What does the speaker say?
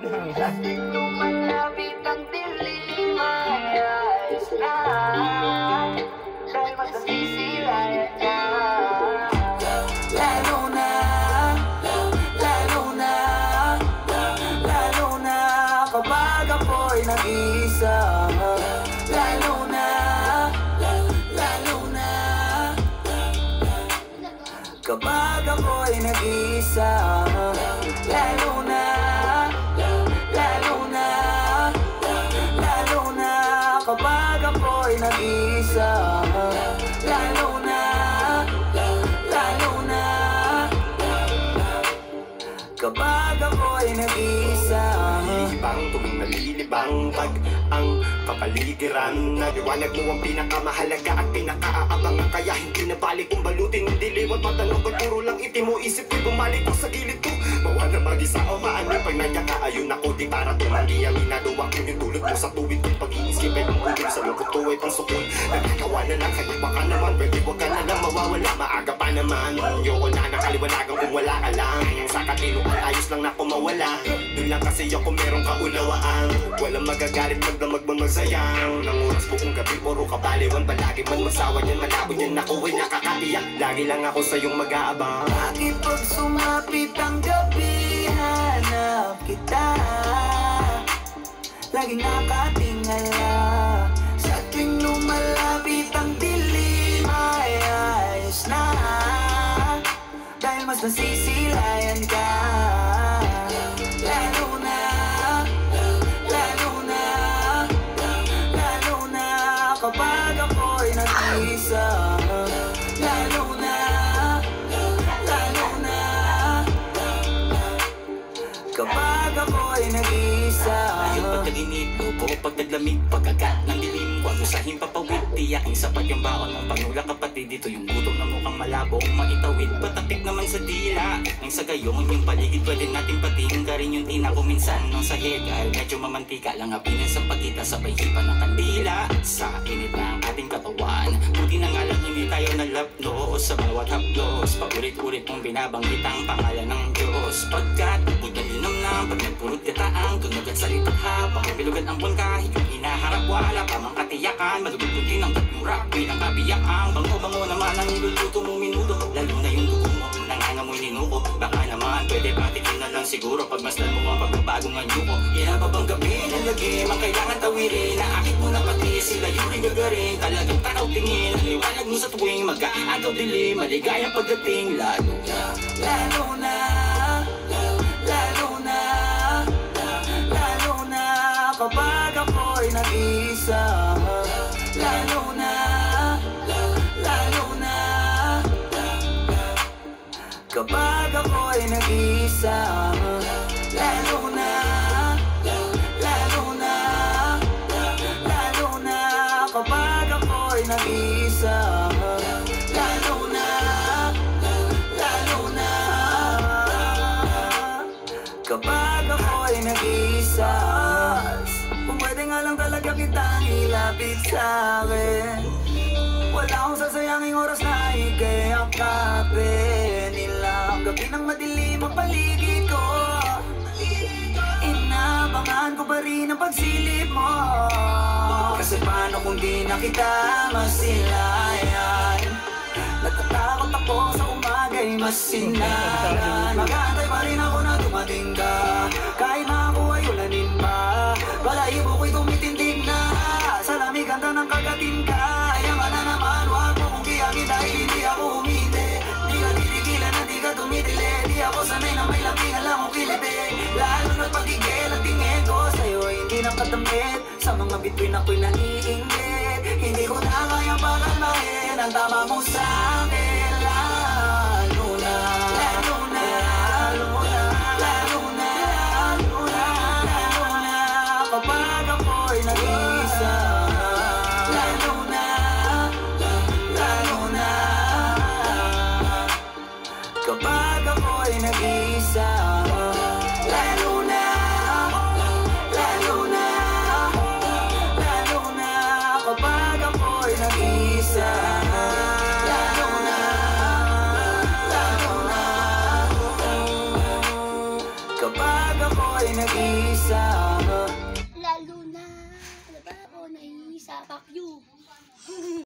Sa tuwing lumalapit ang dilim ay ayos na, dahil mas nasisilayan niya. Lalo na, lalo na, lalo na kapag ako'y nag-iisa. Lalo na, lalo na kapag ako'y nag-iisa. Lalo na, lalo na, lalo na kapag ako'y nag-iisa. Lalo na, lalo na kapag ako'y nag-iisa. Nalilibang, tuwing nalilibang pag ang kapaligiran. Naliwanag mo ang pinakamahalaga at pinakaabangan. Kaya hindi na balik kung balutin ng dilim at matanong ko'y puro lang itim mo. Isip ko'y bumalik ko sa gilid ko. Bawa na mag-isa o maano pag nanyaka. Ayun ako di para tumandi ang inadawa ko. Yung tulad mo sa tuwid kong pag-iisip ay lumulog sa lungkot ko ay pangsukol. Nagkakawa na lang kaya baka naman pwede wag ka na lang mawawala. Maaga pa naman ayoko na nakaliwanagan kung wala ka lang. Sa katinuan ayos lang na ako mawala. Doon lang kasi ako merong kaunawaan. Walang magagalit magdamag bang magsayang. Nang oras ko kung gabi puro kabaliwan. Palagi man masawa niyan malabo niyan ako ay nakakatiyak. Lagi lang ako sa iyong mag-aabang. Bakit pag sumapit ang gabi hanap kita? Laging nakatingala. Sa tuwing lumalapit ang dilim ay ayos na, dahil mas nasisilayan ka. Lalo na, lalo na, lalo na kapag ako'y nag-iisa. Lalo na, lalo na kapag ako'y nag-iisa. Ayun pag nag-inip, lupo pag naglamig, pagkagat ng dilim. Huwag usahin papawid, tiyaking sapat yung baon mong pangula kapatid. Dito yung gutom na mukhang malabo maitawid, pataktik naman sa dila. Ang sa gayon yung paligid pwede natin patinggarin yung tina ko minsan nung sahig. Ay medyo mamantika lang apinan sa pagkita, sabay hipa ng kandila sa init ng ating katawan. Buti na nga lang hindi tayo nalapno sa bawat haplos. Paulit-ulit mong binabanggit ang pangalan ng Diyos. Pagkat bukod linom na pag nagpulot gataang tunog at salitang habang bilugan ang buwan kahit yung hinaharap wala pa mang katiyakan. Malugod din ang tatmura, bilang kabiyakan. Bango-bango naman ang niluluto mo minuto, lalo na yung dugo mo nangangamoy ninuko. Baka naman pwede patikin na lang siguro pagmasdan mo ang pagbabagong anyuko. Inababang gabi na lagim ang kailangan tawirin. Naakit mo na pati sila yung rigagarin. Talagang tanaw tingin, liwanag mo sa tuwing mag-aagaw dilim. Maligayang pagdating lalo na, lalo na, lalo na, lalo na kapag ako'y nag-iisa. Lalo na, lalo na kapag ako'y nag-iisa. Lalo na, lalo na, lalo na kapag ako'y nag-iisa. Lalo na, lalo na kapag ako'y nag-iisa. Kung pwede nga lang talaga kitang ilapit sa'kin, wala akong sasayanging oras na ikayakapin. Ilang gabi ng madilim ang paligid ko, inabangan ko pa rin ang pagsilip mo. Kasi paano kung di na kita masilayan? Natatakot ako sa umaga'y masinaran. Mag-aantay pa rin ako na dumating ka, kahit na ako ay ulanin pa. Balahibo ko'y tumitindig na, sa lamig handa ng kagatin ka. Ayaw ka na naman, wag mo kong kiyangin dahil hindi ako umiti. Di ka titigilan na di ka tumitili. Di ako sanay na may labing alam kong kiliti. Lalo na't pagigil at tingin ko sa'yo ay hindi nakatamit. Sa mga bituin ako'y naiinggit. Hindi ko na kayang pakalmahin ang tama mo sa'kin. Lalo na, lalo na, lalo na, lalo na, lalo na, lalo na kapag ako'y nag-iisa. Lalo na, lalo na kapag ako'y nag-iisa. Lalo na, lalo na, lalo na kapag ako'y nag-iisa. Lalo na, Ano ba ako? Naiisa. Fuck you.